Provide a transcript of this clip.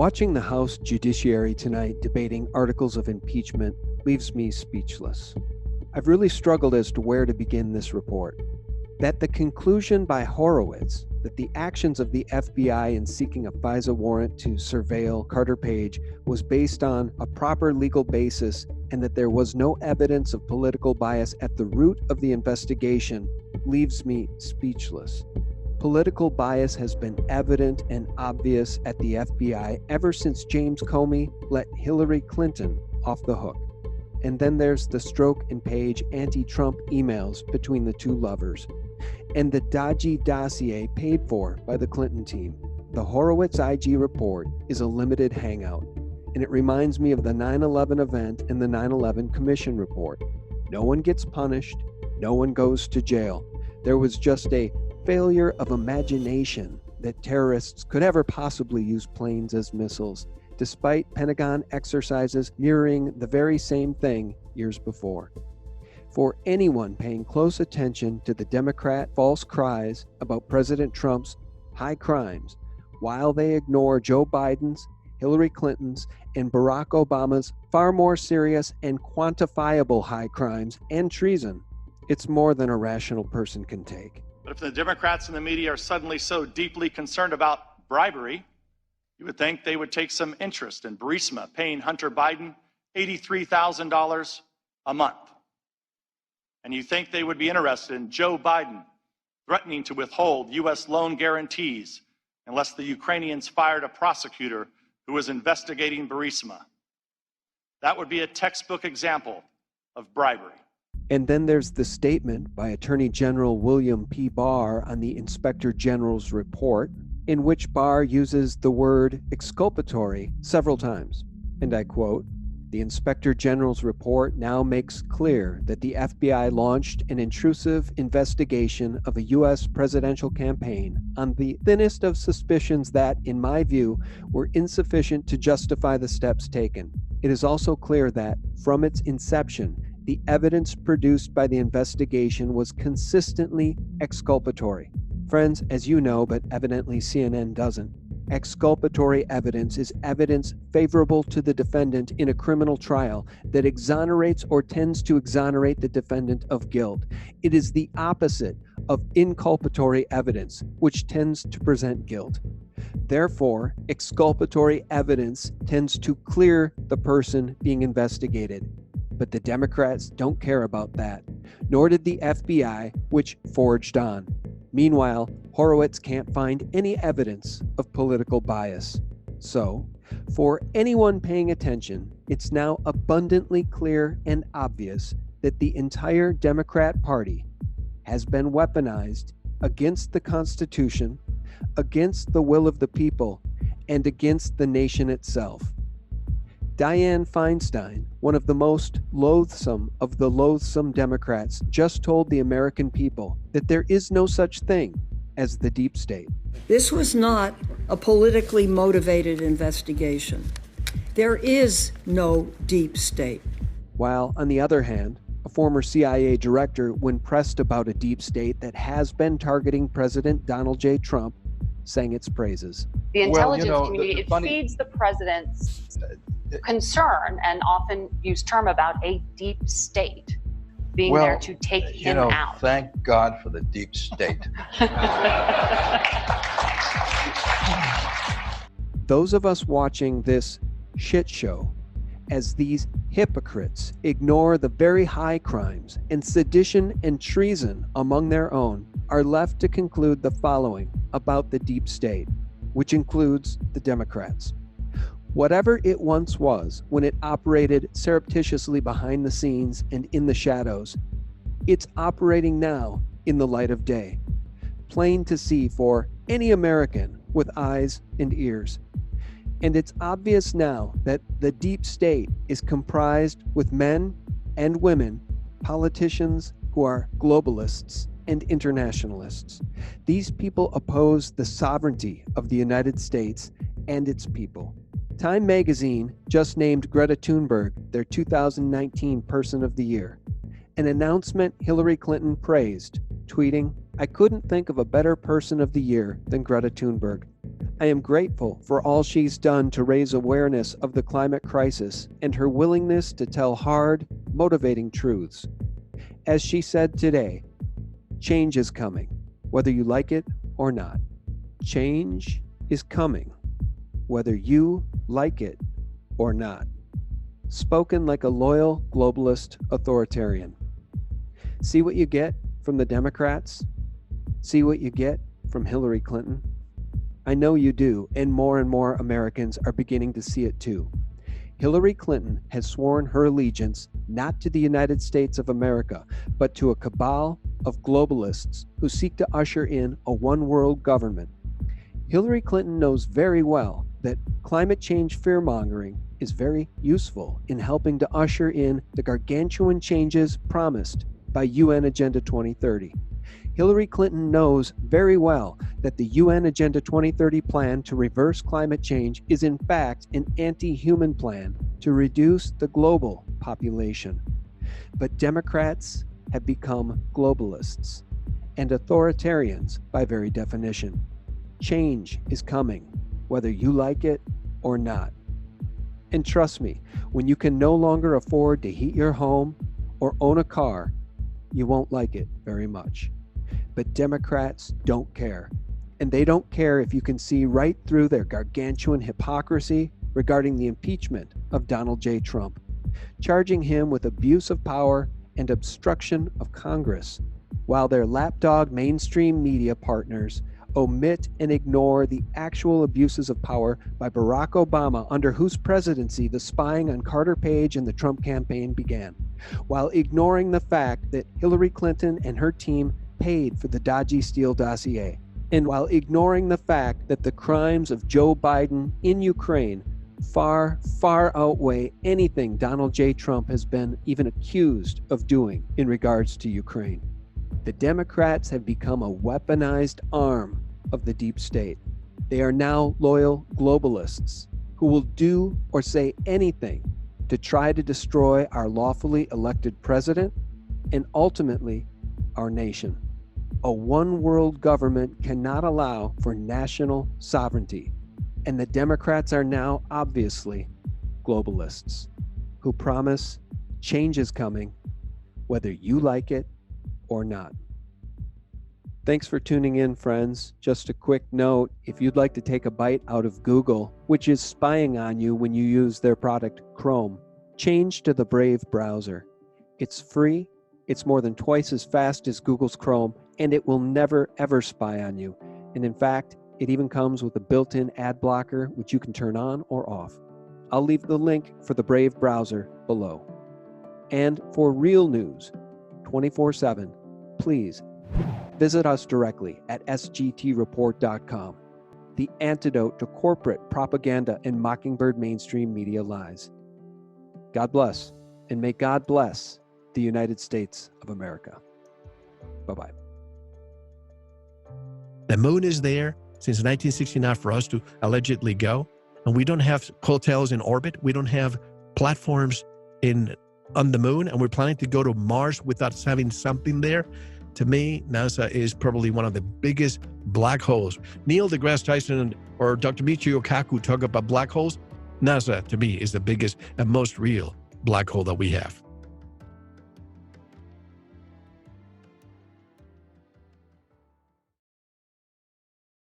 Watching the House Judiciary tonight debating articles of impeachment leaves me speechless. I've really struggled as to where to begin this report. That the conclusion by Horowitz that the actions of the FBI in seeking a FISA warrant to surveil Carter Page was based on a proper legal basis and that there was no evidence of political bias at the root of the investigation leaves me speechless. Political bias has been evident and obvious at the FBI ever since James Comey let Hillary Clinton off the hook. And then there's the Strzok and Page anti-Trump emails between the two lovers, and the dodgy dossier paid for by the Clinton team. The Horowitz IG report is a limited hangout, and it reminds me of the 9/11 event and the 9/11 Commission report. No one gets punished, no one goes to jail. There was just a failure of imagination that terrorists could ever possibly use planes as missiles, despite Pentagon exercises mirroring the very same thing years before. For anyone paying close attention to the Democrat false cries about President Trump's high crimes, while they ignore Joe Biden's, Hillary Clinton's, and Barack Obama's far more serious and quantifiable high crimes and treason, it's more than a rational person can take. But if the Democrats and the media are suddenly so deeply concerned about bribery, you would think they would take some interest in Burisma paying Hunter Biden $83,000 a month. And you think they would be interested in Joe Biden threatening to withhold U.S. loan guarantees unless the Ukrainians fired a prosecutor who was investigating Burisma. That would be a textbook example of bribery. And then there's the statement by Attorney General William P. Barr on the Inspector General's report, in which Barr uses the word exculpatory several times. And I quote, "The Inspector General's report now makes clear that the FBI launched an intrusive investigation of a U.S. presidential campaign on the thinnest of suspicions that, in my view, were insufficient to justify the steps taken. It is also clear that, from its inception, the evidence produced by the investigation was consistently exculpatory." Friends, as you know, but evidently CNN doesn't, exculpatory evidence is evidence favorable to the defendant in a criminal trial that exonerates or tends to exonerate the defendant of guilt. It is the opposite of inculpatory evidence, which tends to present guilt. Therefore, exculpatory evidence tends to clear the person being investigated. But the Democrats don't care about that, nor did the FBI, which forged on. Meanwhile, Horowitz can't find any evidence of political bias. So, for anyone paying attention, it's now abundantly clear and obvious that the entire Democrat Party has been weaponized against the Constitution, against the will of the people, and against the nation itself. Dianne Feinstein, one of the most loathsome of the loathsome Democrats, just told the American people that there is no such thing as the deep state. This was not a politically motivated investigation. There is no deep state. While, on the other hand, a former CIA director, when pressed about a deep state that has been targeting President Donald J. Trump, sang its praises. The intelligence community, it feeds the president's concern and often used term about a deep state being there to take him out. Thank God for the deep state. Those of us watching this shit show as these hypocrites ignore the very high crimes and sedition and treason among their own are left to conclude the following about the deep state, which includes the Democrats. Whatever it once was when it operated surreptitiously behind the scenes and in the shadows, it's operating now in the light of day, plain to see for any American with eyes and ears. And it's obvious now that the deep state is comprised with men and women, politicians who are globalists and internationalists. These people oppose the sovereignty of the United States and its people. Time magazine just named Greta Thunberg their 2019 Person of the Year, an announcement Hillary Clinton praised, tweeting, "I couldn't think of a better Person of the Year than Greta Thunberg. I am grateful for all she's done to raise awareness of the climate crisis and her willingness to tell hard, motivating truths. As she said today, change is coming, whether you like it or not. Change is coming, whether you like it or not. Spoken like a loyal globalist authoritarian. See what you get from the Democrats? See what you get from Hillary Clinton? I know you do, and more Americans are beginning to see it too. Hillary Clinton has sworn her allegiance not to the United States of America, but to a cabal of globalists who seek to usher in a one-world government. Hillary Clinton knows very well that climate change fear-mongering is very useful in helping to usher in the gargantuan changes promised by UN Agenda 2030. Hillary Clinton knows very well that the UN Agenda 2030 plan to reverse climate change is in fact an anti-human plan to reduce the global population. But Democrats have become globalists and authoritarians by very definition. Change is coming, whether you like it or not. And trust me, when you can no longer afford to heat your home or own a car, you won't like it very much. But Democrats don't care. And they don't care if you can see right through their gargantuan hypocrisy regarding the impeachment of Donald J. Trump, charging him with abuse of power and obstruction of Congress, while their lapdog mainstream media partners omit and ignore the actual abuses of power by Barack Obama, under whose presidency the spying on Carter Page and the Trump campaign began, while ignoring the fact that Hillary Clinton and her team paid for the dodgy Steele dossier, and while ignoring the fact that the crimes of Joe Biden in Ukraine far outweigh anything Donald J. Trump has been even accused of doing in regards to Ukraine. The Democrats have become a weaponized arm of the deep state. They are now loyal globalists who will do or say anything to try to destroy our lawfully elected president and ultimately our nation. A one-world government cannot allow for national sovereignty, and the Democrats are now obviously globalists who promise change is coming, whether you like it or not. Thanks for tuning in, friends. Just a quick note, if you'd like to take a bite out of Google, which is spying on you when you use their product Chrome, change to the Brave browser. It's free, it's more than twice as fast as Google's Chrome, and it will never ever spy on you. And in fact, it even comes with a built-in ad blocker, which you can turn on or off. I'll leave the link for the Brave browser below. And for real news, 24/7, please visit us directly at sgtreport.com, the antidote to corporate propaganda and mockingbird mainstream media lies. God bless, and may God bless the United States of America. Bye-bye. The moon is there since 1969 for us to allegedly go, and we don't have hotels in orbit. We don't have platforms on the moon, and we're planning to go to Mars without having something there. To me, NASA is probably one of the biggest black holes. Neil deGrasse Tyson or Dr. Michio Kaku talk about black holes. NASA, to me, is the biggest and most real black hole that we have.